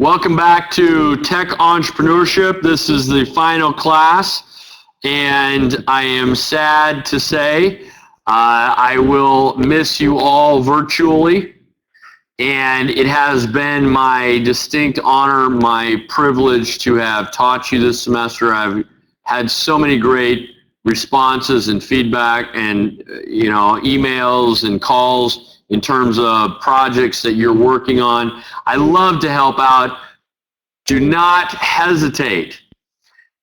Welcome back to Tech Entrepreneurship. This is the final class, and I am sad to say I will miss you all virtually, and it has been my distinct honor, my privilege to have taught you this semester. I've had so many great responses and feedback and emails and calls in terms of projects that you're working on. I love to help out. Do not hesitate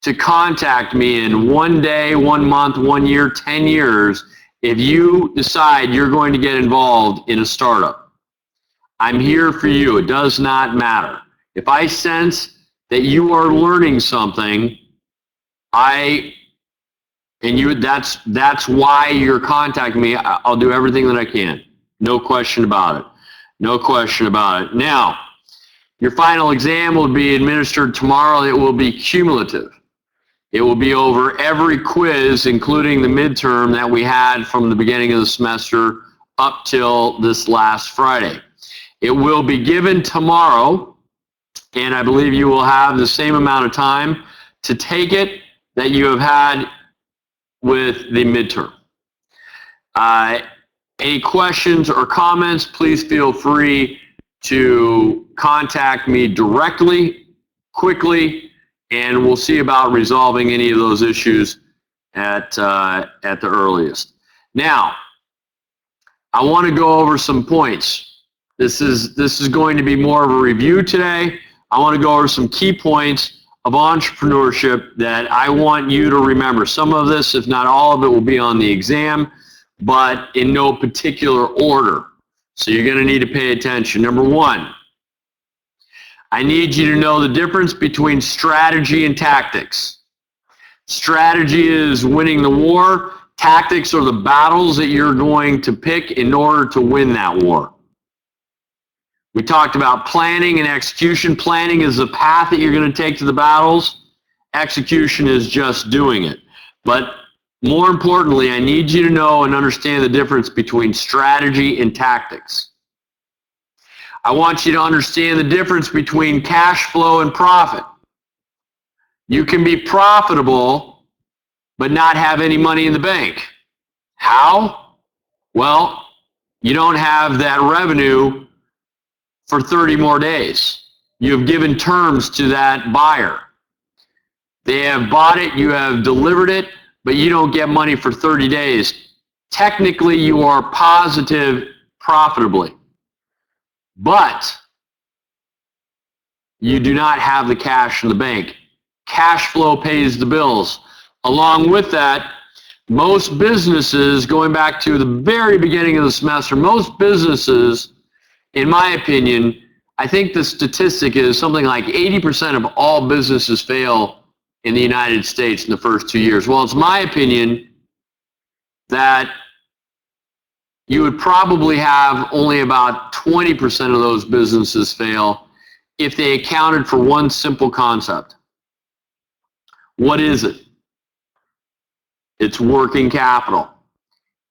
to contact me in 1 day, 1 month, 1 year, 10 years if you decide you're going to get involved in a startup. I'm here for you. It does not matter. If I sense that you are learning something, that's why you're contacting me. I'll do everything that I can. No question about it. No question about it. Now, your final exam will be administered tomorrow. It will be cumulative. It will be over every quiz, including the midterm that we had from the beginning of the semester up till this last Friday. It will be given tomorrow, and I believe you will have the same amount of time to take it that you have had with the midterm. Any questions or comments, please feel free to contact me directly, quickly, and we'll see about resolving any of those issues at the earliest. Now, I want to go over some points. This is going to be more of a review today. I want to go over some key points of entrepreneurship that I want you to remember. Some of this, if not all of it, will be on the exam, but in no particular order. So you're going to need to pay attention. Number one, I need you to know the difference between strategy and tactics. Strategy is winning the war. Tactics are the battles that you're going to pick in order to win that war. We talked about planning and execution. Planning is the path that you're going to take to the battles. Execution is just doing it. But more importantly, I need you to know and understand the difference between strategy and tactics. I want you to understand the difference between cash flow and profit. You can be profitable but not have any money in the bank. How? Well, you don't have that revenue for 30 more days. You have given terms to that buyer. They have bought it, you have delivered it, but you don't get money for 30 days. Technically, you are positive profitably, but you do not have the cash in the bank. Cash flow pays the bills. Along with that, most businesses, going back to the very beginning of the semester, most businesses, in my opinion, I think the statistic is something like 80% of all businesses fail in the United States in the first 2 years. Well, it's my opinion that you would probably have only about 20% of those businesses fail if they accounted for one simple concept. What is it? It's working capital.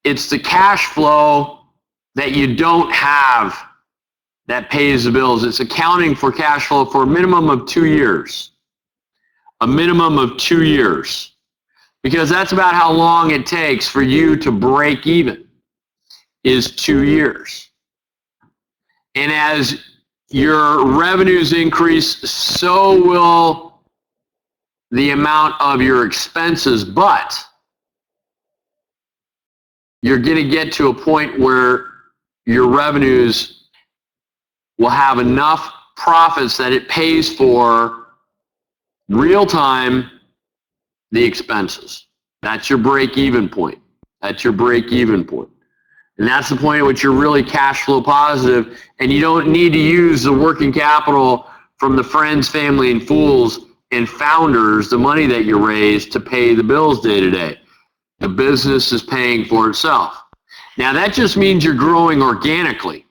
It's the cash flow that you don't have that pays the bills. It's accounting for cash flow for a minimum of 2 years. A minimum of 2 years. Because that's about how long it takes for you to break even, is 2 years. And as your revenues increase, so will the amount of your expenses, but you're going to get to a point where your revenues will have enough profits that it pays for real time the expenses. That's your break-even point. That's your break-even point. And that's the point at which you're really cash flow positive, and you don't need to use the working capital from the friends, family, and fools and founders, the money that you raise, to pay the bills day to day. The business is paying for itself. Now, that just means you're growing organically.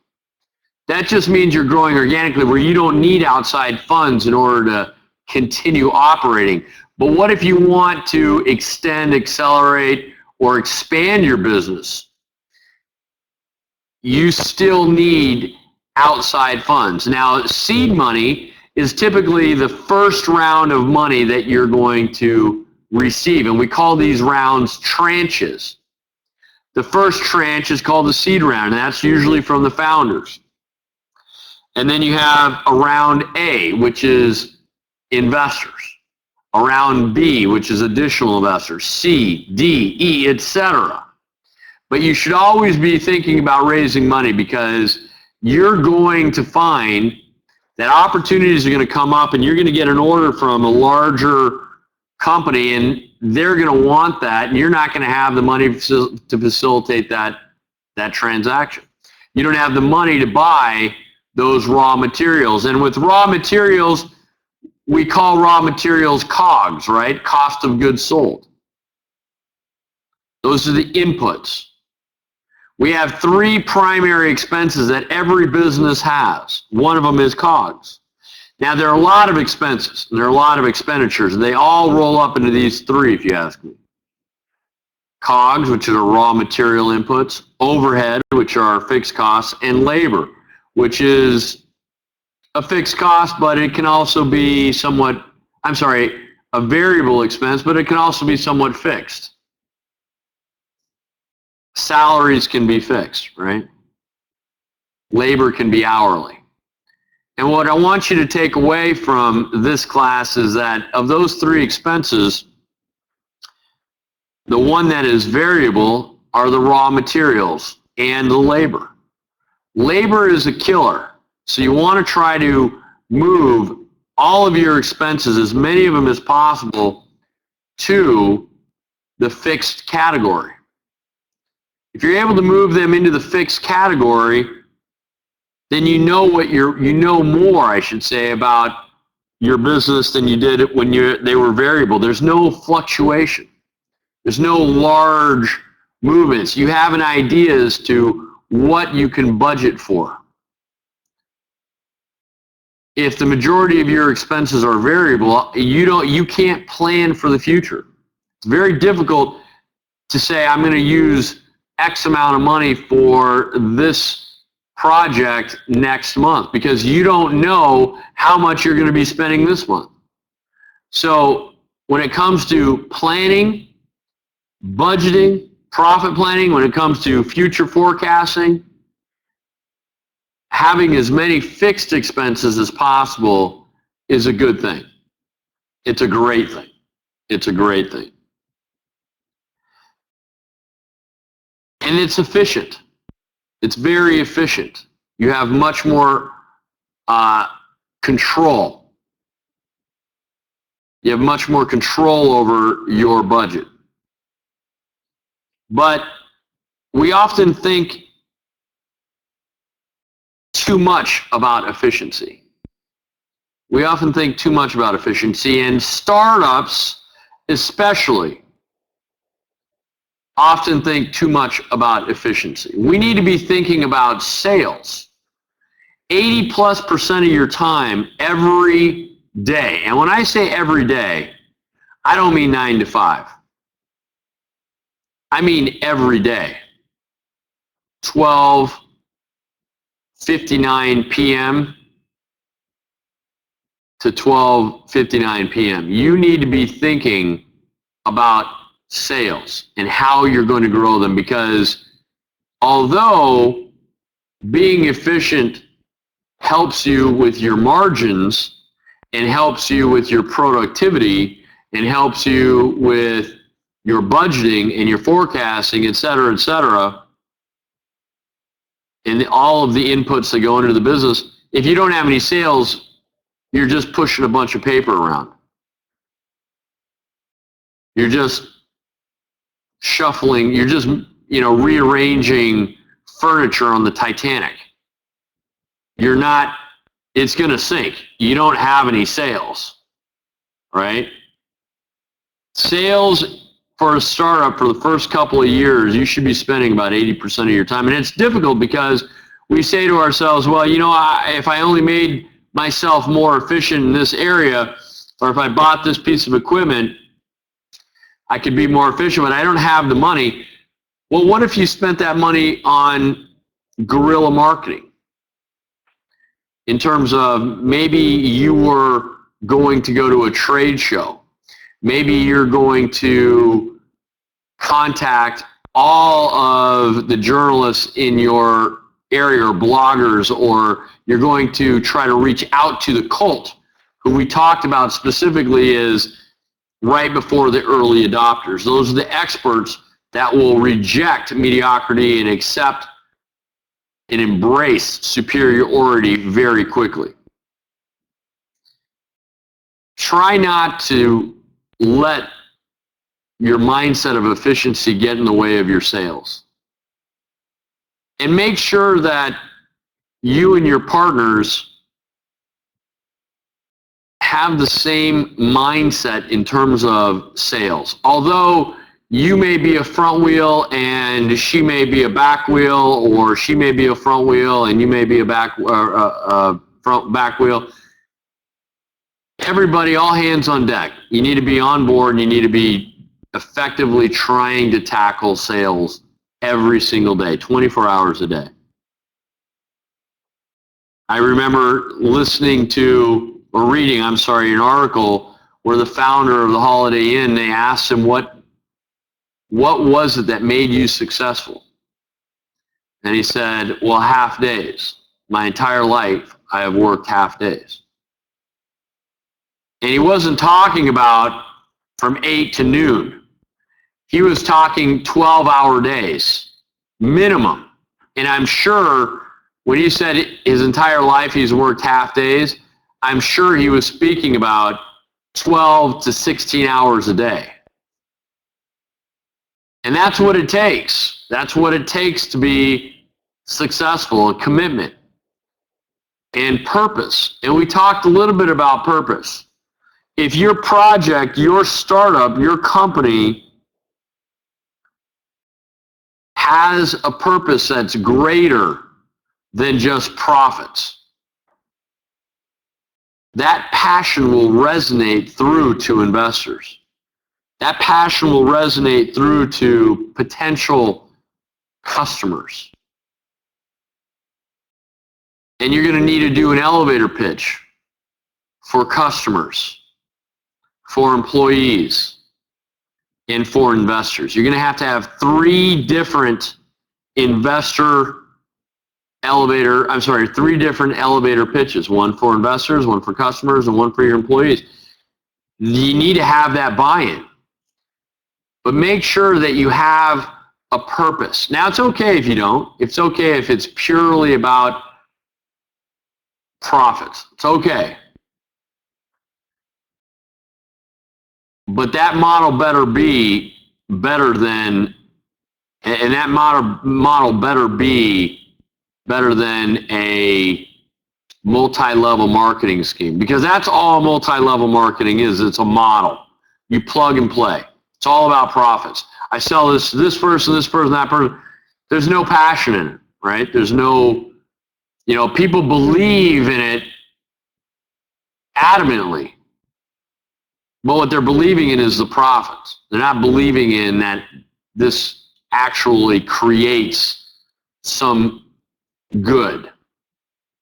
That just means you're growing organically where you don't need outside funds in order to continue operating. But what if you want to extend, accelerate, or expand your business? You still need outside funds. Now, seed money is typically the first round of money that you're going to receive. And we call these rounds tranches. The first tranche is called the seed round, and that's usually from the founders. And then you have a round A, which is investors. A round B, which is additional investors. C, D, E, etc. But you should always be thinking about raising money, because you're going to find that opportunities are going to come up, and you're going to get an order from a larger company, and they're going to want that, and you're not going to have the money to facilitate that transaction. You don't have the money to buy those raw materials. And with raw materials, we call raw materials COGS, right? Cost of goods sold. Those are the inputs. We have three primary expenses that every business has. One of them is COGS. Now, there are a lot of expenses, and there are a lot of expenditures, and they all roll up into these three, if you ask me. COGS, which are raw material inputs, overhead, which are fixed costs, and labor, which is a fixed cost, but it can also be somewhat, a variable expense, but it can also be somewhat fixed. Salaries can be fixed, right? Labor can be hourly. And what I want you to take away from this class is that of those three expenses, the one that is variable are the raw materials and the labor. Labor is a killer. So you want to try to move all of your expenses, as many of them as possible, to the fixed category. If you're able to move them into the fixed category, then you know more, I should say, about your business than you did when they were variable. There's no fluctuation. There's no large movements. You have an idea as to what you can budget for. If the majority of your expenses are variable, you can't plan for the future. It's very difficult to say, I'm going to use X amount of money for this project next month, because you don't know how much you're going to be spending this month. So when it comes to planning, budgeting, profit planning, when it comes to future forecasting, having as many fixed expenses as possible is a good thing. It's a great thing. It's a great thing. And it's efficient. It's very efficient. You have much more control. You have much more control over your budget. But we often think too much about efficiency. We often think too much about efficiency, and startups especially often think too much about efficiency. We need to be thinking about sales. 80+% of your time every day. And when I say every day, I don't mean 9 to 5. I mean every day. 12:59 p.m. to 12:59 p.m. You need to be thinking about sales and how you're going to grow them, because although being efficient helps you with your margins and helps you with your productivity and helps you with your budgeting and your forecasting, et cetera, and all of the inputs that go into the business, if you don't have any sales, you're just pushing a bunch of paper around. You're just shuffling, you're just, rearranging furniture on the Titanic. You're not, it's going to sink. You don't have any sales, right? Sales for a startup for the first couple of years, you should be spending about 80% of your time. And it's difficult because we say to ourselves, well, if I only made myself more efficient in this area, or if I bought this piece of equipment, I could be more efficient, but I don't have the money. Well, what if you spent that money on guerrilla marketing? in terms of maybe you were going to go to a trade show. Maybe you're going to contact all of the journalists in your area or bloggers, or you're going to try to reach out to the cult, who we talked about specifically is right before the early adopters. Those are the experts that will reject mediocrity and accept and embrace superiority very quickly. Try not to let your mindset of efficiency get in the way of your sales. And make sure that you and your partners have the same mindset in terms of sales. Although you may be a front wheel and she may be a back wheel, or she may be a front wheel and you may be a back wheel. Everybody, all hands on deck. You need to be on board, and you need to be effectively trying to tackle sales every single day, 24 hours a day. I remember listening to, or reading, an article where the founder of the Holiday Inn, they asked him, what was it that made you successful? And he said, well, half days. My entire life, I have worked half days. And he wasn't talking about from 8 to noon. He was talking 12-hour days, minimum. And I'm sure when he said his entire life he's worked half days, I'm sure he was speaking about 12 to 16 hours a day. And that's what it takes. That's what it takes to be successful, a commitment and purpose. And we talked a little bit about purpose. If your project, your startup, your company has a purpose that's greater than just profits, that passion will resonate through to investors. That passion will resonate through to potential customers. And you're going to need to do an elevator pitch for customers, for employees, and for investors. You're going to have 3 different three different elevator pitches, one for investors, one for customers, and one for your employees. You need to have that buy-in. But make sure that you have a purpose. Now, it's okay if you don't. It's okay if it's purely about profits. It's okay. But that model better be better than, and that model better be better than a multi-level marketing scheme, because that's all multi-level marketing is. It's a model. You plug and play. It's all about profits. I sell this to this person, that person. There's no passion in it, right? There's no, people believe in it adamantly. But what they're believing in is the profits. They're not believing in that this actually creates some good.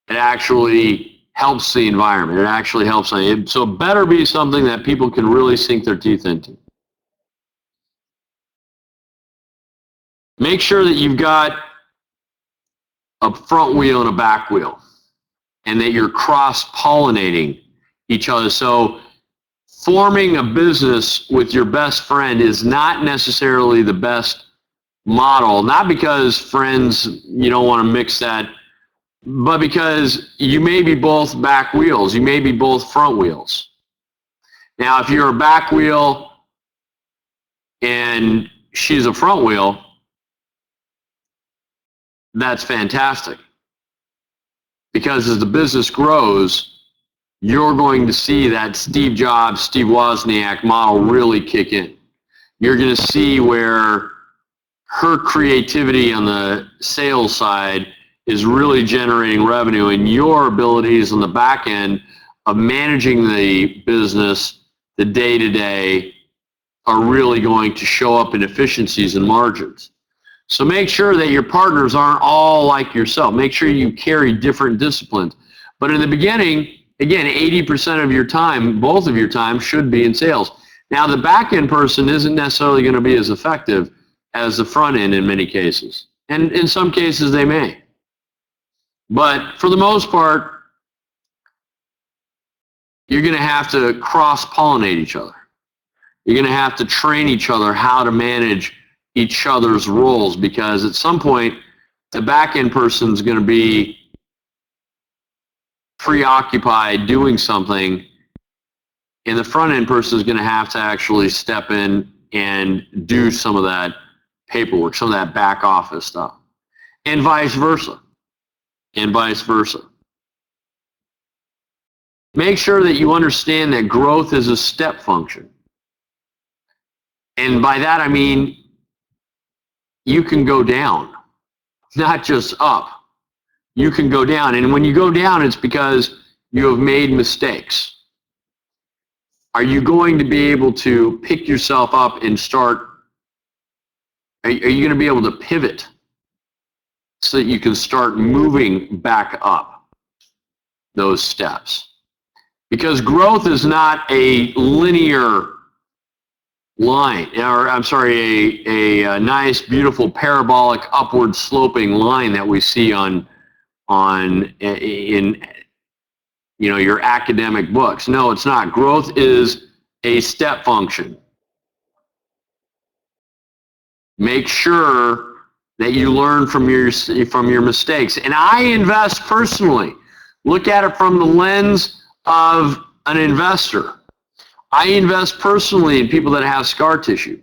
It actually helps the environment. It actually helps. So it better be something that people can really sink their teeth into. Make sure that you've got a front wheel and a back wheel, and that you're cross-pollinating each other. So forming a business with your best friend is not necessarily the best model, not because friends, you don't want to mix that, but because you may be both back wheels, you may be both front wheels. Now, if you're a back wheel and she's a front wheel, that's fantastic. Because as the business grows, you're going to see that Steve Jobs, Steve Wozniak model really kick in. You're going to see where her creativity on the sales side is really generating revenue, and your abilities on the back end of managing the business, the day-to-day, are really going to show up in efficiencies and margins. So make sure that your partners aren't all like yourself. Make sure you carry different disciplines. But in the beginning, again, 80% of your time, both of your time, should be in sales. Now, the back-end person isn't necessarily going to be as effective as the front end in many cases. And in some cases, they may. But for the most part, you're going to have to cross-pollinate each other. You're going to have to train each other how to manage each other's roles, because at some point, the back-end person is going to be preoccupied doing something, and the front-end person is going to have to actually step in and do some of that paperwork, some of that back office stuff, and vice versa, and vice versa. Make sure that you understand that growth is a step function. And by that, I mean, you can go down, not just up. You can go down. And when you go down, it's because you have made mistakes. Are you going to be able to pick yourself up and start? Are you going to be able to pivot so that you can start moving back up those steps? Because growth is not a linear line, or I'm sorry, a nice, beautiful, parabolic, upward sloping line that we see in your academic books. No, it's not. Growth is a step function. Make sure that you learn from your mistakes. And I invest personally. Look at it from the lens of an investor. I invest personally in people that have scar tissue.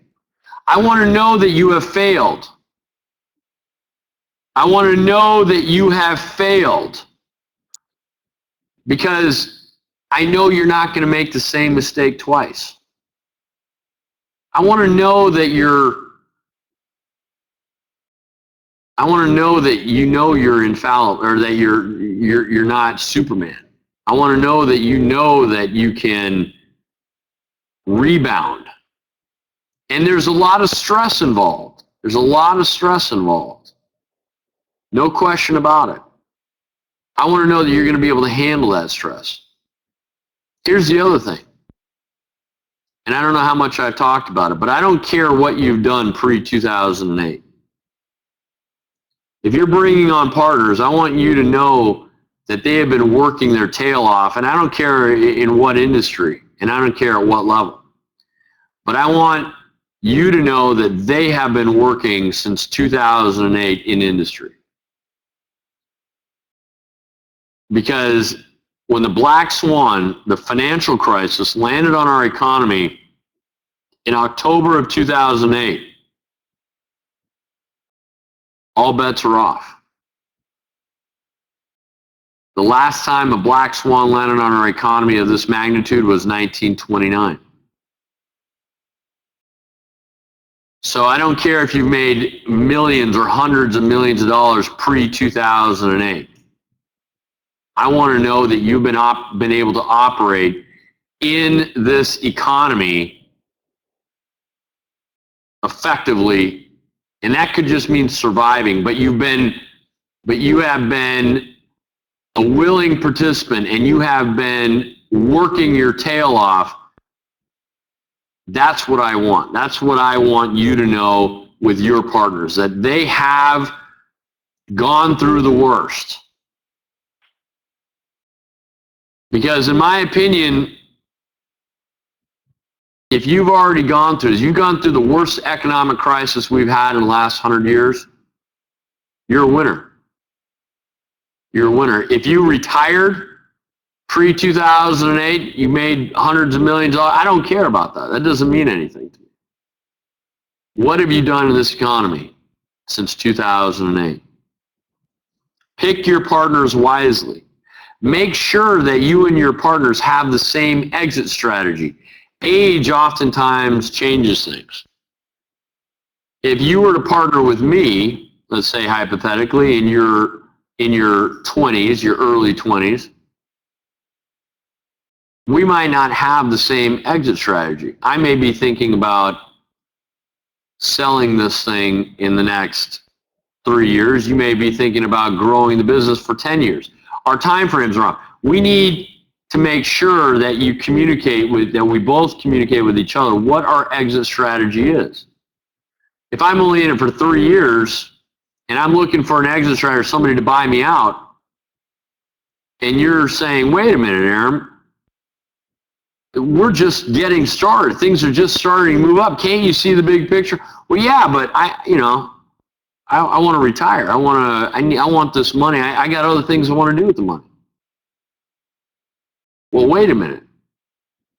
I want to know that you have failed. I want to know that you have failed, because I know you're not going to make the same mistake twice. I want to know that you're infallible, or that you're not Superman. I want to know that you can rebound. And there's a lot of stress involved. There's a lot of stress involved. No question about it. I want to know that you're going to be able to handle that stress. Here's the other thing. And I don't know how much I've talked about it, but I don't care what you've done pre-2008. If you're bringing on partners, I want you to know that they have been working their tail off, and I don't care in what industry, and I don't care at what level. But I want you to know that they have been working since 2008 in industry. Because when the black swan, the financial crisis, landed on our economy in October of 2008, all bets are off. The last time a black swan landed on our economy of this magnitude was 1929. So I don't care if you've made millions or hundreds of millions of dollars pre-2008. I want to know that you've been able to operate in this economy effectively, and that could just mean surviving. But you have been a willing participant, and you have been working your tail off. That's what I want. That's what I want you to know with your partners, that they have gone through the worst. Because in my opinion, if you've already gone through this, you've gone through the worst economic crisis we've had in the last 100 years, you're a winner. You're a winner. If you retired pre-2008, you made hundreds of millions of dollars, I don't care about that. That doesn't mean anything to me. What have you done in this economy since 2008? Pick your partners wisely. Make sure that you and your partners have the same exit strategy. Age oftentimes changes things. If you were to partner with me, let's say hypothetically, in your 20s, your early 20s, we might not have the same exit strategy. I may be thinking about selling this thing in the next 3 years. You may be thinking about growing the business for 10 years. Our time frames are wrong. We need to make sure that that we both communicate with each other what our exit strategy is. If I'm only in it for 3 years and I'm looking for an exit strategy or somebody to buy me out, and you're saying, wait a minute, Aaron, we're just getting started. Things are just starting to move up. Can't you see the big picture? Well, yeah, but I want to retire. I want this money. I got other things I want to do with the money. Well, wait a minute.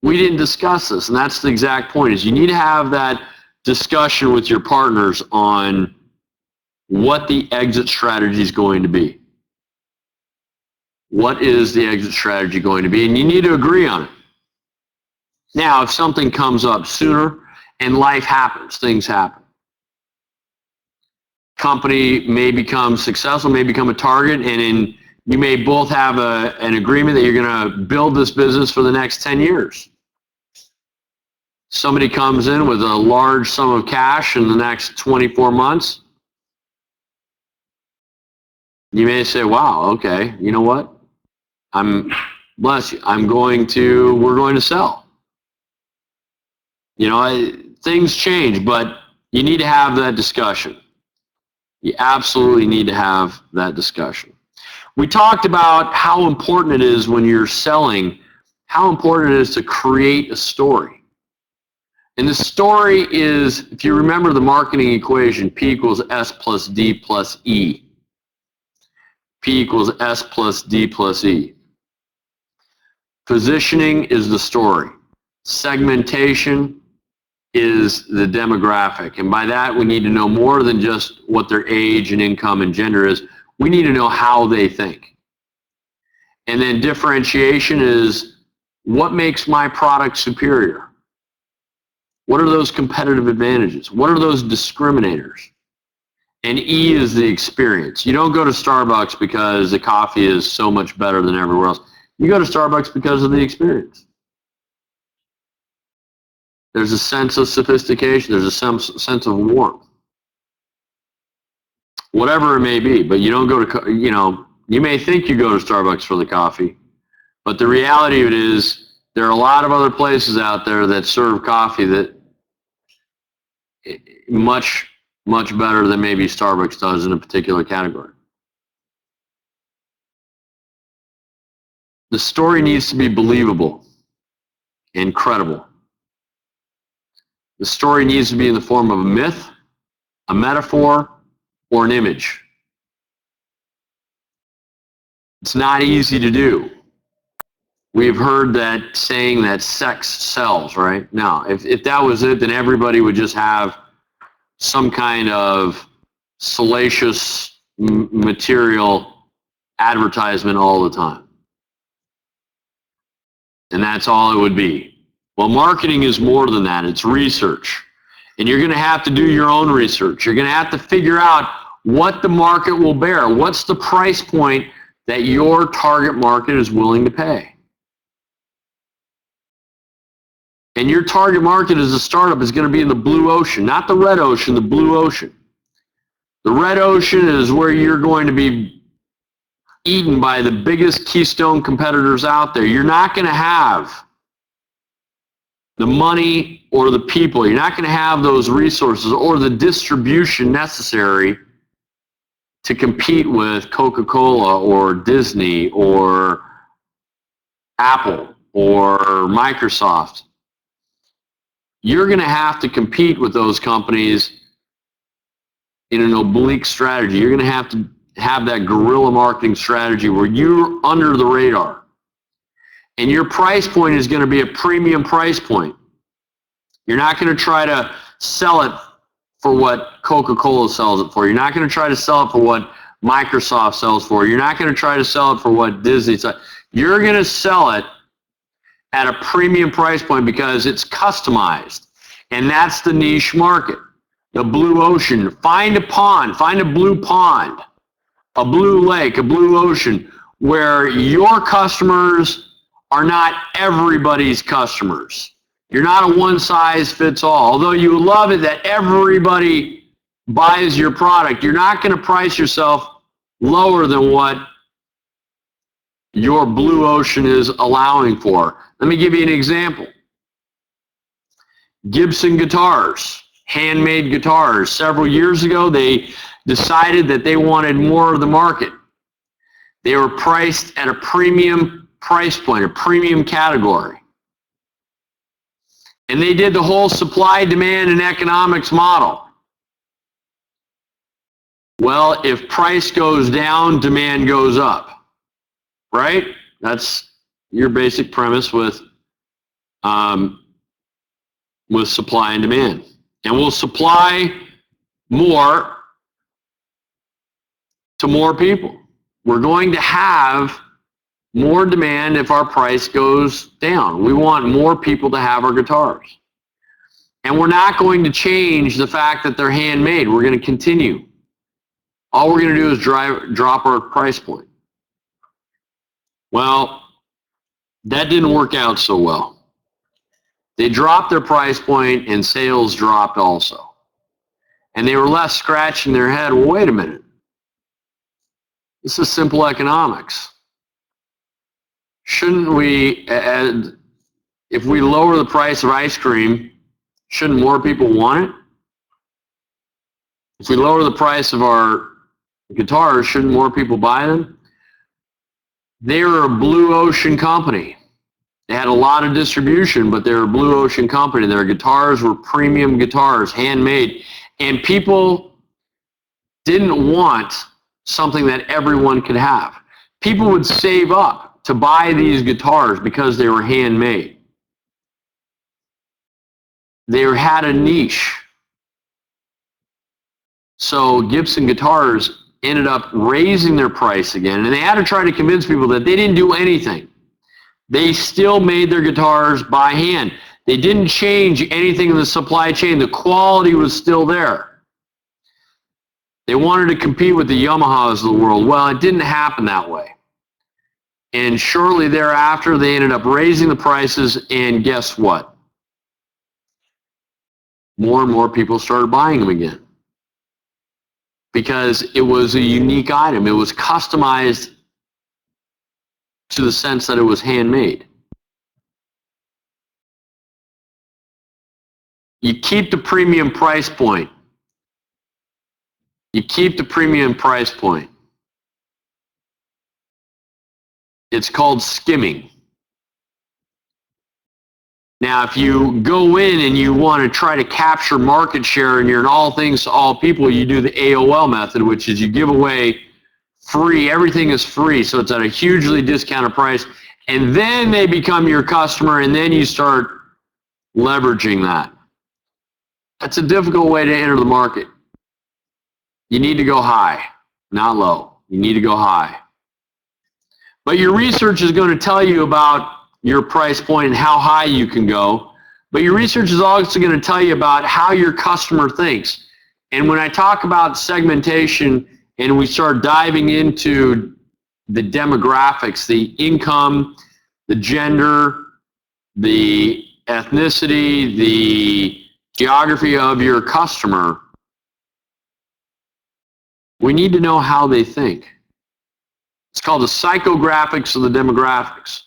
We didn't discuss this, and that's the exact point. Is you need to have that discussion with your partners on what the exit strategy is going to be. What is the exit strategy going to be? And you need to agree on it. Now, if something comes up sooner, and life happens, things happen. Company may become successful, may become a target, and you may both have an agreement that you're going to build this business for the next 10 years. Somebody comes in with a large sum of cash in the next 24 months. You may say, wow, okay, you know what? Bless you, we're going to sell. Things change, but you need to have that discussion. You absolutely need to have that discussion. We talked about how important it is when you're selling, how important it is to create a story. And the story is, if you remember the marketing equation, P equals S plus D plus E. P equals S plus D plus E. Positioning is the story. Segmentation is the demographic. And by that, we need to know more than just what their age and income and gender is. We need to know how they think. And then differentiation is, what makes my product superior? What are those competitive advantages? What are those discriminators? And E is the experience. You don't go to Starbucks because the coffee is so much better than everywhere else. You go to Starbucks because of the experience. There's a sense of sophistication. There's a sense of warmth. Whatever it may be, but you don't go to, you may think you go to Starbucks for the coffee, but the reality of it is there are a lot of other places out there that serve coffee that much better than maybe Starbucks does in a particular category. The story needs to be believable and credible. The story needs to be in the form of a myth, a metaphor, or an image. It's not easy to do. We've heard that saying that sex sells, right? Now, if that was it, then everybody would just have some kind of salacious material advertisement all the time. And that's all it would be. Well, marketing is more than that. It's research. And you're going to have to do your own research. You're going to have to figure out what the market will bear. What's the price point that your target market is willing to pay? And your target market as a startup is going to be in the blue ocean, not the red ocean, the blue ocean. The red ocean is where you're going to be eaten by the biggest keystone competitors out there. You're not going to have the money or the people. You're not going to have those resources or the distribution necessary to compete with Coca-Cola or Disney or Apple or Microsoft. You're going to have to compete with those companies in an oblique strategy. You're going to have that guerrilla marketing strategy where you're under the radar. And your price point is going to be a premium price point. You're not going to try to sell it for what Coca-Cola sells it for. You're not going to try to sell it for what Microsoft sells for. You're not going to try to sell it for what Disney sells. You're going to sell it at a premium price point because it's customized. And that's the niche market, the blue ocean. Find a pond, find a blue pond, a blue lake, a blue ocean, where your customers are not everybody's customers. You're not a one-size-fits-all. Although you love it that everybody buys your product, you're not going to price yourself lower than what your blue ocean is allowing for. Let me give you an example. Gibson guitars, handmade guitars. Several years ago, they decided that they wanted more of the market. They were priced at a premium price point, a premium category. And they did the whole supply, demand, and economics model. Well, if price goes down, demand goes up, right? That's your basic premise with supply and demand. And we'll supply more to more people. We're going to have more demand if our price goes down. We want more people to have our guitars. And we're not going to change the fact that they're handmade. We're going to continue. All we're going to do is drop our price point. Well, that didn't work out so well. They dropped their price point and sales dropped also. And they were left scratching their head, well, wait a minute. This is simple economics. Shouldn't we, if we lower the price of ice cream, shouldn't more people want it? If we lower the price of our guitars, shouldn't more people buy them? They were a blue ocean company. They had a lot of distribution, but they're a blue ocean company. Their guitars were premium guitars, handmade. And people didn't want something that everyone could have. People would save up to buy these guitars because they were handmade. They had a niche. So Gibson guitars ended up raising their price again, and they had to try to convince people that they didn't do anything. They still made their guitars by hand. They didn't change anything in the supply chain. The quality was still there. They wanted to compete with the Yamahas of the world. Well, it didn't happen that way. And shortly thereafter, they ended up raising the prices, and guess what? More and more people started buying them again. Because it was a unique item. It was customized to the sense that it was handmade. You keep the premium price point. You keep the premium price point. It's called skimming. Now, if you go in and you want to try to capture market share and you're in all things to all people, you do the AOL method, which is you give away free, everything is free, so it's at a hugely discounted price, and then they become your customer, and then you start leveraging that. That's a difficult way to enter the market. You need to go high, not low. You need to go high. But your research is going to tell you about your price point and how high you can go. But your research is also going to tell you about how your customer thinks. And when I talk about segmentation and we start diving into the demographics, the income, the gender, the ethnicity, the geography of your customer, we need to know how they think. It's called the psychographics of the demographics.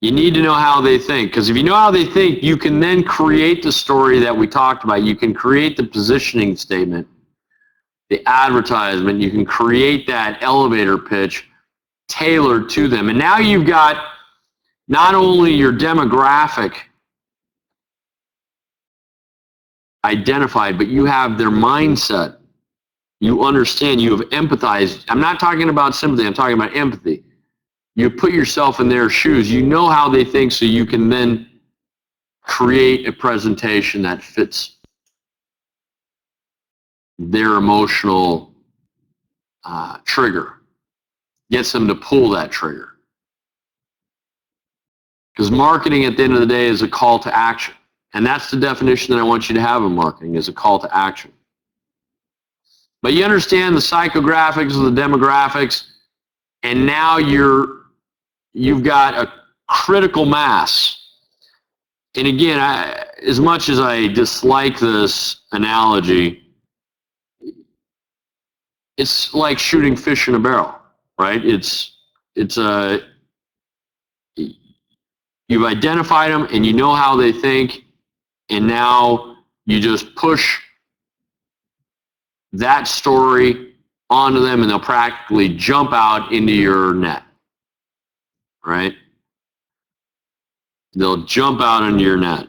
You need to know how they think, because if you know how they think, you can then create the story that we talked about. You can create the positioning statement, the advertisement. You can create that elevator pitch tailored to them. And now you've got not only your demographic identified, but you have their mindset. You understand, you have empathized. I'm not talking about sympathy, I'm talking about empathy. You put yourself in their shoes. You know how they think, so you can then create a presentation that fits their emotional trigger. Gets them to pull that trigger. Because marketing at the end of the day is a call to action. And that's the definition that I want you to have of marketing, is a call to action. But you understand the psychographics of the demographics, and now you've got a critical mass. And again, as much as I dislike this analogy, it's like shooting fish in a barrel, right? It's you've identified them and you know how they think, and now you just push that story onto them and they'll practically jump out into your net, right? They'll jump out into your net.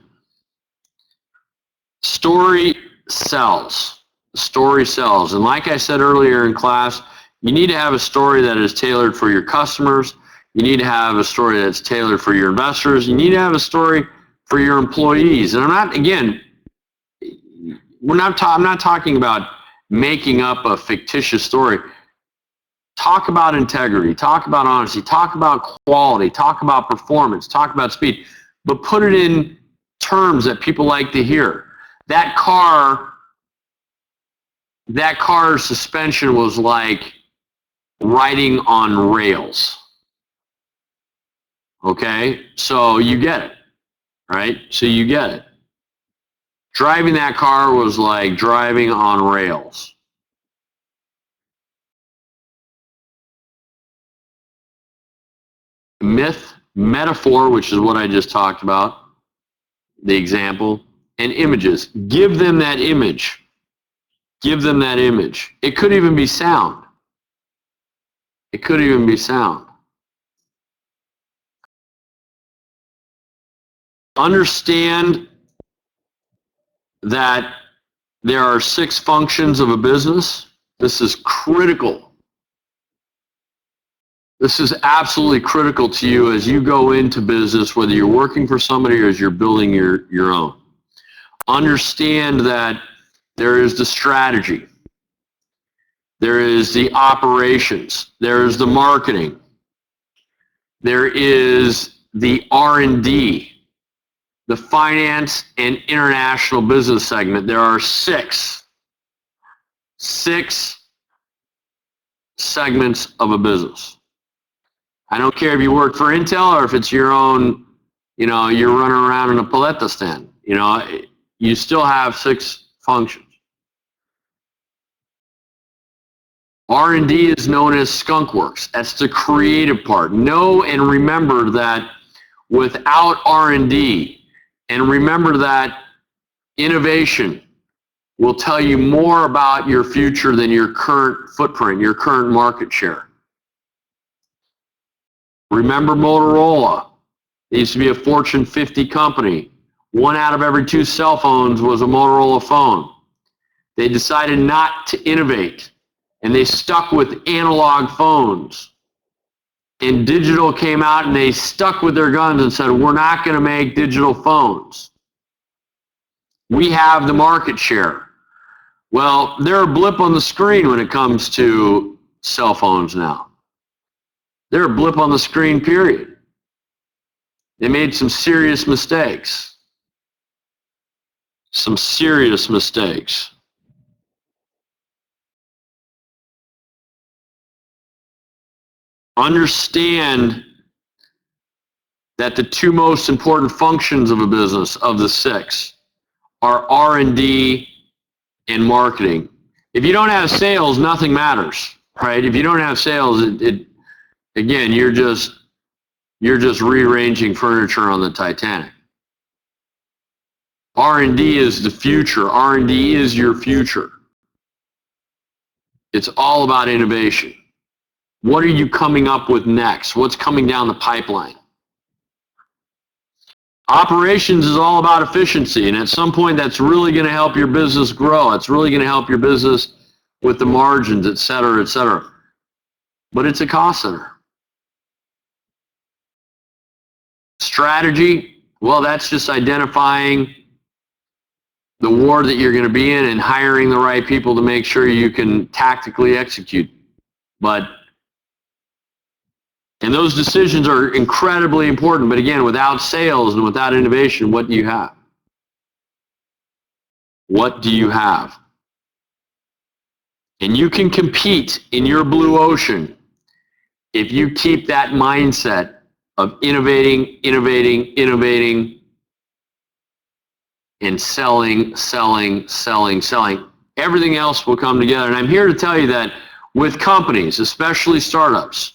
Story sells. Story sells. And like I said earlier in class, you need to have a story that is tailored for your customers. You need to have a story that's tailored for your investors. You need to have a story for your employees. And I'm not talking about making up a fictitious story. Talk about integrity, talk about honesty, talk about quality, talk about performance, talk about speed, but put it in terms that people like to hear. That car's suspension was like riding on rails. Okay, so you get it, right? So you get it. Driving that car was like driving on rails. Myth, metaphor, which is what I just talked about, the example, and images. Give them that image. Give them that image. It could even be sound. It could even be sound. Understand that there are 6 functions of a business. This is critical. This is absolutely critical to you as you go into business, whether you're working for somebody or as you're building your own. Understand that there is the strategy. There is the operations. There is the marketing. There is the R&D, the finance and international business segment. There are 6 segments of a business. I don't care if you work for Intel or if it's your own, you're running around in a paleta stand. You still have 6 functions. R&D is known as skunk works. That's the creative part. Know and remember that without R&D, and remember that innovation will tell you more about your future than your current footprint, your current market share. Remember Motorola. It used to be a Fortune 50 company. 1 out of every 2 cell phones was a Motorola phone. They decided not to innovate, and they stuck with analog phones. And digital came out, and they stuck with their guns and said, we're not going to make digital phones. We have the market share. Well, they're a blip on the screen when it comes to cell phones now. They're a blip on the screen, period. They made some serious mistakes. Some serious mistakes. Understand that the 2 most important functions of a business, of the 6, are R&D and marketing. If you don't have sales, nothing matters, right? If you don't have sales, again, you're just rearranging furniture on the Titanic. R&D is the future. R&D is your future. It's all about innovation. What are you coming up with next? What's coming down the pipeline? Operations is all about efficiency, and at some point that's really going to help your business grow. It's really going to help your business with the margins, et cetera, et cetera. But it's a cost center. Strategy, well, that's just identifying the war that you're going to be in and hiring the right people to make sure you can tactically execute. And those decisions are incredibly important. But again, without sales and without innovation, what do you have? What do you have? And you can compete in your blue ocean if you keep that mindset of innovating, and selling. Everything else will come together. And I'm here to tell you that with companies, especially startups,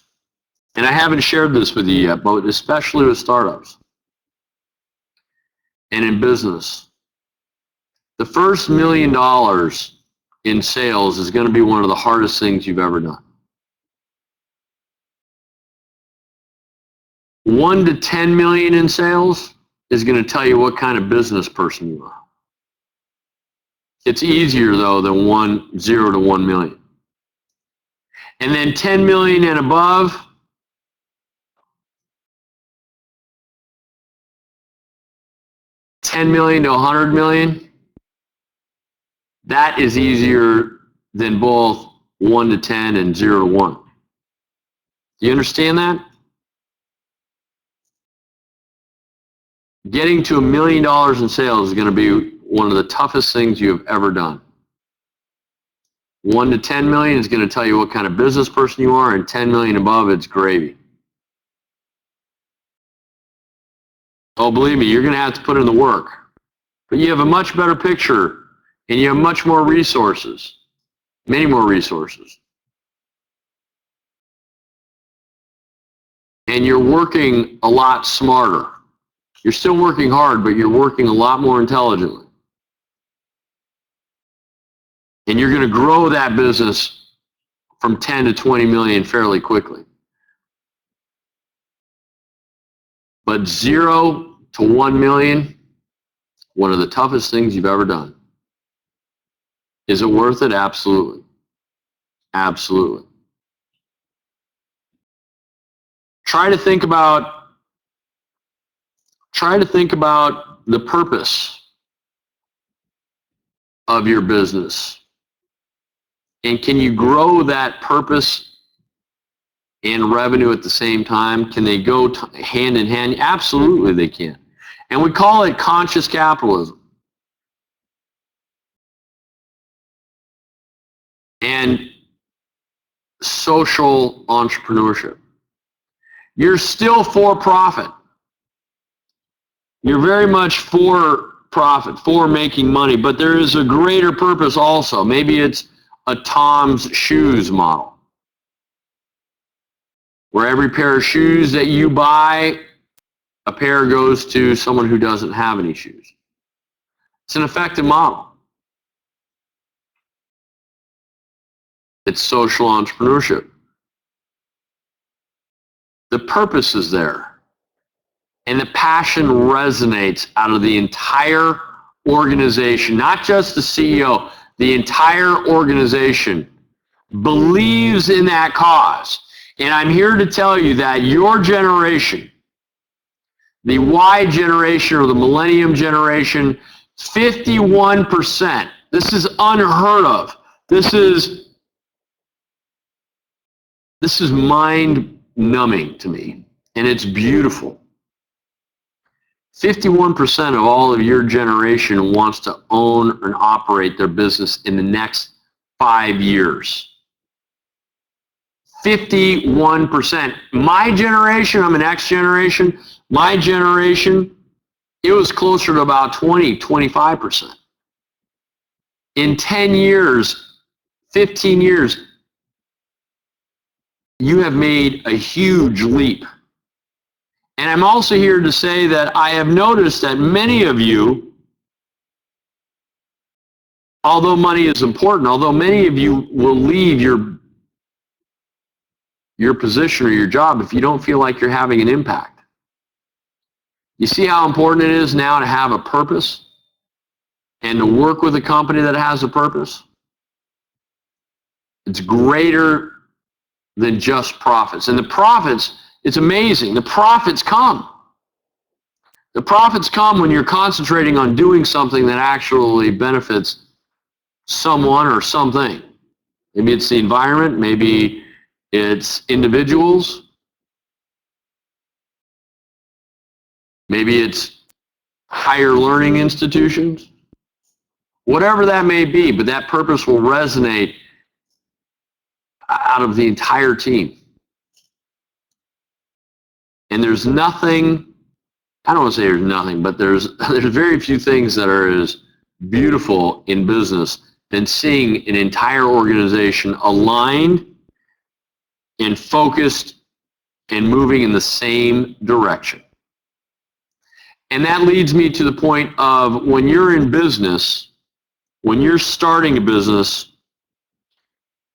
And I haven't shared this with you yet, but especially with startups and in business, the first $1 million in sales is going to be one of the hardest things you've ever done. 1 to 10 million in sales is going to tell you what kind of business person you are. It's easier though than 0 to 1 million. And then 10 million and above, $10 million to 100 million, that is easier than both 1 to 10 and 0 to 1. Do you understand that? Getting to $1 million in sales is going to be one of the toughest things you have ever done. 1 to 10 million is going to tell you what kind of business person you are, and 10 million above, it's gravy. Oh, believe me, you're going to have to put in the work. But you have a much better picture, and you have much more resources, many more resources. And you're working a lot smarter. You're still working hard, but you're working a lot more intelligently. And you're going to grow that business from 10 to 20 million fairly quickly. But 0 to 1 million, one of the toughest things you've ever done. Is it worth it? Absolutely. Absolutely. Try to think about the purpose of your business. And can you grow that purpose and revenue at the same time? Can they go hand in hand? Absolutely they can. And we call it conscious capitalism. And social entrepreneurship. You're still for profit. You're very much for profit, for making money, but there is a greater purpose also. Maybe it's a Tom's Shoes model, where every pair of shoes that you buy, a pair goes to someone who doesn't have any shoes. It's an effective model. It's social entrepreneurship. The purpose is there, and the passion resonates out of the entire organization, not just the CEO. The entire organization believes in that cause. And I'm here to tell you that your generation, the Y generation or the millennium generation, 51%. This is unheard of. This is mind-numbing to me, and it's beautiful. 51% of all of your generation wants to own and operate their business in the next 5 years. 51%. My generation, I'm an X generation, my generation, it was closer to about 20, 25%. In 10 years, 15 years, you have made a huge leap. And I'm also here to say that I have noticed that many of you, although money is important, although many of you will leave your position or your job if you don't feel like you're having an impact. You see how important it is now to have a purpose and to work with a company that has a purpose? It's greater than just profits. And the profits, it's amazing. The profits come. The profits come when you're concentrating on doing something that actually benefits someone or something. Maybe it's the environment, maybe it's individuals, maybe it's higher learning institutions, whatever that may be, but that purpose will resonate out of the entire team. And there's nothing, I don't want to say there's nothing, but there's very few things that are as beautiful in business than seeing an entire organization aligned and focused and moving in the same direction. And that leads me to the point of when you're in business, when you're starting a business,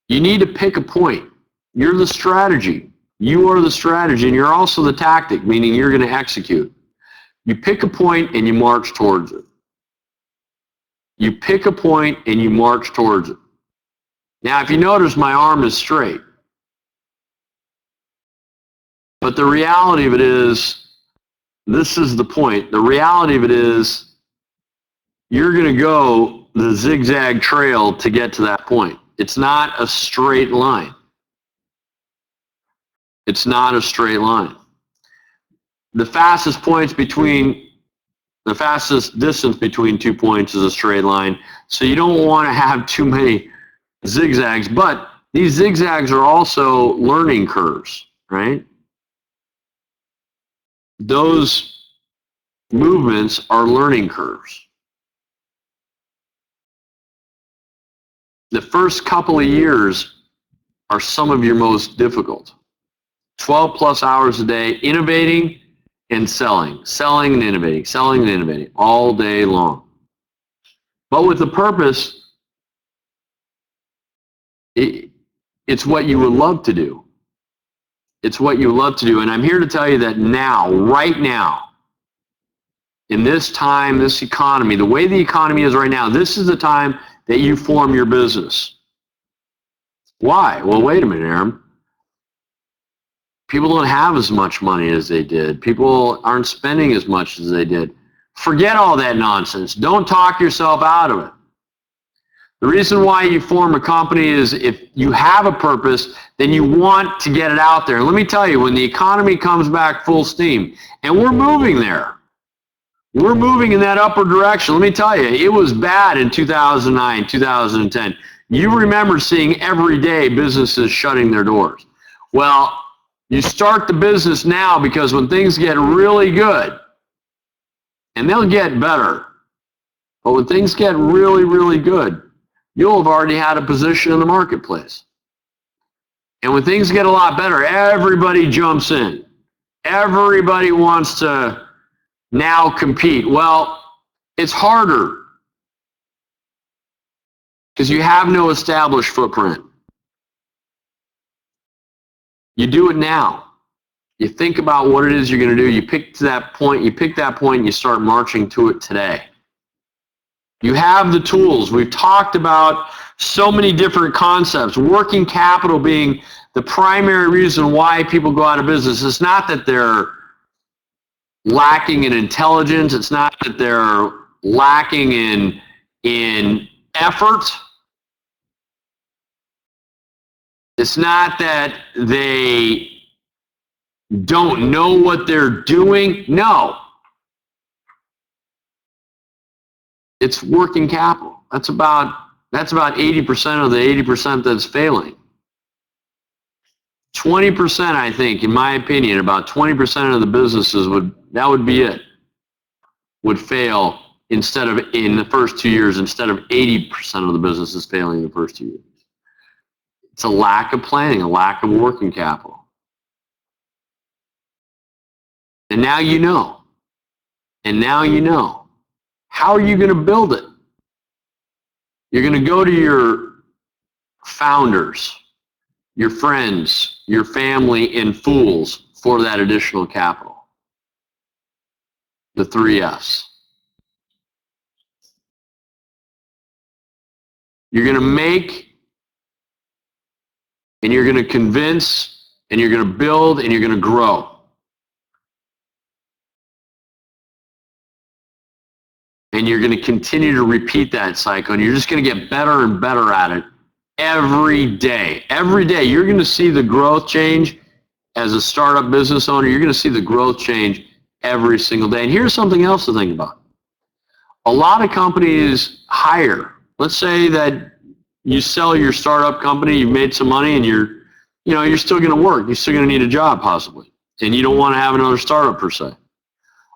you need to pick a point. You're the strategy. You are the strategy, and you're also the tactic, meaning you're going to execute. You pick a point and you march towards it. You pick a point and you march towards it. Now, if you notice, my arm is straight. But the reality of it is, this is the point. The reality of it is, you're going to go the zigzag trail to get to that point. It's not a straight line. It's not a straight line. The fastest distance between 2 points is a straight line. So you don't want to have too many zigzags, but these zigzags are also learning curves, right? Those movements are learning curves. The first couple of years are some of your most difficult. 12 plus hours a day, innovating and selling and innovating all day long. But with a purpose, it's what you would love to do. It's what you love to do. And I'm here to tell you that now, right now, in this time, this economy, the way the economy is right now, this is the time that you form your business. Why? Well, wait a minute, Aaron. People don't have as much money as they did. People aren't spending as much as they did. Forget all that nonsense. Don't talk yourself out of it. The reason why you form a company is if you have a purpose, then you want to get it out there. Let me tell you, when the economy comes back full steam, and we're moving there, we're moving in that upward direction. Let me tell you, it was bad in 2009, 2010. You remember seeing every day businesses shutting their doors. Well, you start the business now, because when things get really good, and they'll get better, but when things get really, really good, you'll have already had a position in the marketplace. And when things get a lot better, everybody jumps in. Everybody wants to now compete. Well, it's harder because you have no established footprint. You do it now. You think about what it is you're going to do. You pick that point, and you start marching to it today. You have the tools. We've talked about so many different concepts, working capital being the primary reason why people go out of business. It's not that they're lacking in intelligence. It's not that they're lacking in effort. It's not that they don't know what they're doing. No. It's working capital. That's about 80% of the 80% that's failing. 20%, I think, in my opinion, about 20% of the businesses that would be it, would fail in the first 2 years, instead of 80% of the businesses failing in the first 2 years. It's a lack of planning, a lack of working capital. And now you know. And now you know. How are you going to build it? You're going to go to your founders, your friends, your family, and fools for that additional capital. The 3 F's. You're going to make, and you're going to convince, and you're going to build, and you're going to grow. And you're going to continue to repeat that cycle, and you're just going to get better and better at it every day. Every day, you're going to see the growth change as a startup business owner. You're going to see the growth change every single day. And here's something else to think about. A lot of companies hire. Let's say that you sell your startup company, you've made some money, and you're still going to work. You're still going to need a job possibly, and you don't want to have another startup per se.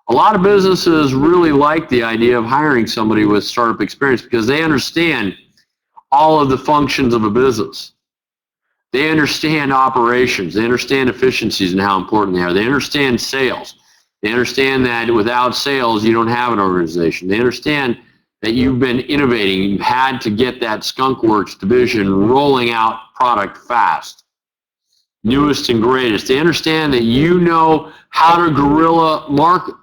A lot of businesses really like the idea of hiring somebody with startup experience because they understand all of the functions of a business. They understand operations. They understand efficiencies and how important they are. They understand sales. They understand that without sales, you don't have an organization. They understand that you've been innovating. You've had to get that skunkworks division rolling out product fast. Newest and greatest. They understand that you know how to guerrilla market.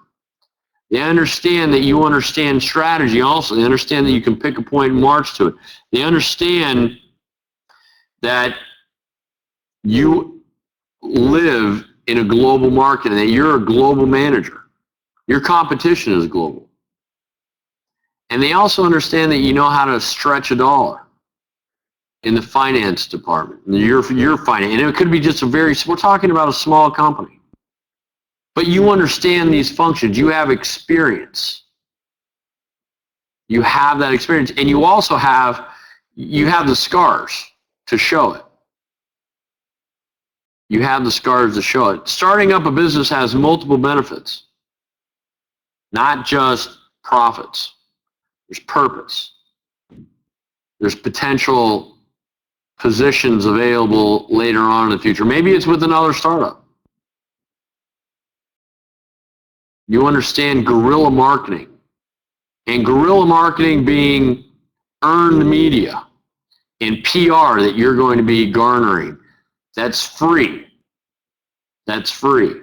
They understand that you understand strategy also. They understand that you can pick a point and march to it. They understand that you live in a global market and that you're a global manager. Your competition is global. And they also understand that you know how to stretch a dollar in the finance department. Your finance, and it could be just we're talking about a small company. But you understand these functions. You have experience. You have that experience, and you also have the scars to show it. You have the scars to show it. Starting up a business has multiple benefits, not just profits. There's purpose. There's potential positions available later on in the future. Maybe it's with another startup. You understand guerrilla marketing, and guerrilla marketing being earned media and PR that you're going to be garnering. That's free. That's free.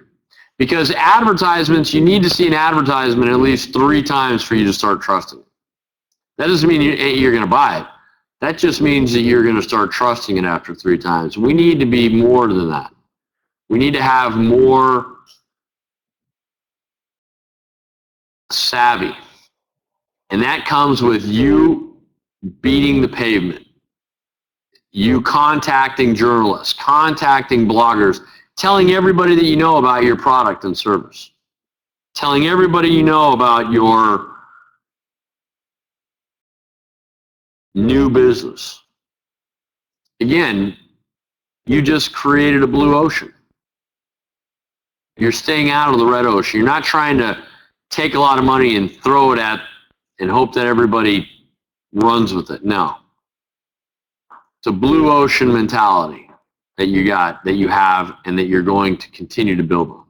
Because advertisements, you need to see an advertisement at least 3 times for you to start trusting it. That doesn't mean you're going to buy it. That just means that you're going to start trusting it after 3 times. We need to be more than that. We need to have more savvy. And that comes with you beating the pavement. You contacting journalists, contacting bloggers, telling everybody that you know about your product and service. Telling everybody you know about your new business. Again, you just created a blue ocean. You're staying out of the red ocean. You're not trying to take a lot of money and throw it at and hope that everybody runs with it. No. It's a blue ocean mentality that you have, and that you're going to continue to build on.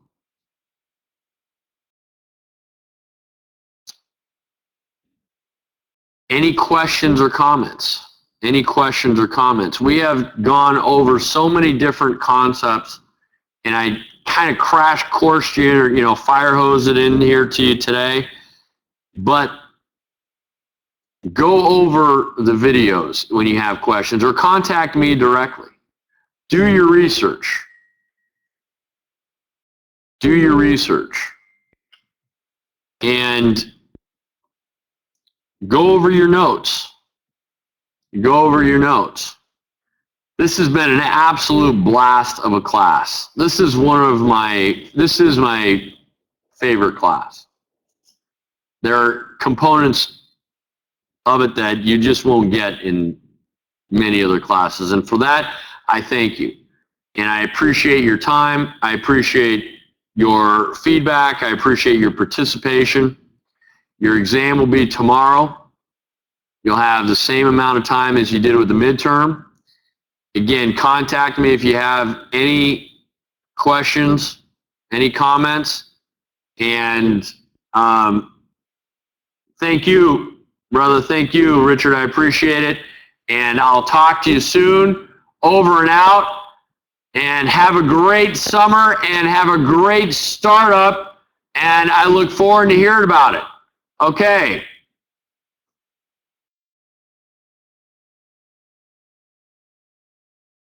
Any questions or comments? Any questions or comments? We have gone over so many different concepts, and I kind of crash coursed you, or fire hose it in here to you today. But go over the videos when you have questions, or contact me directly. Do your research. Do your research. And go over your notes. Go over your notes. This has been an absolute blast of a class. This is my favorite class. There are components of it that you just won't get in many other classes. And for that, I thank you. And I appreciate your time. I appreciate your feedback. I appreciate your participation. Your exam will be tomorrow. You'll have the same amount of time as you did with the midterm. Again, contact me if you have any questions, any comments. And thank you, brother. Thank you, Richard. I appreciate it. And I'll talk to you soon. Over and out. And have a great summer and have a great startup. And I look forward to hearing about it. Okay.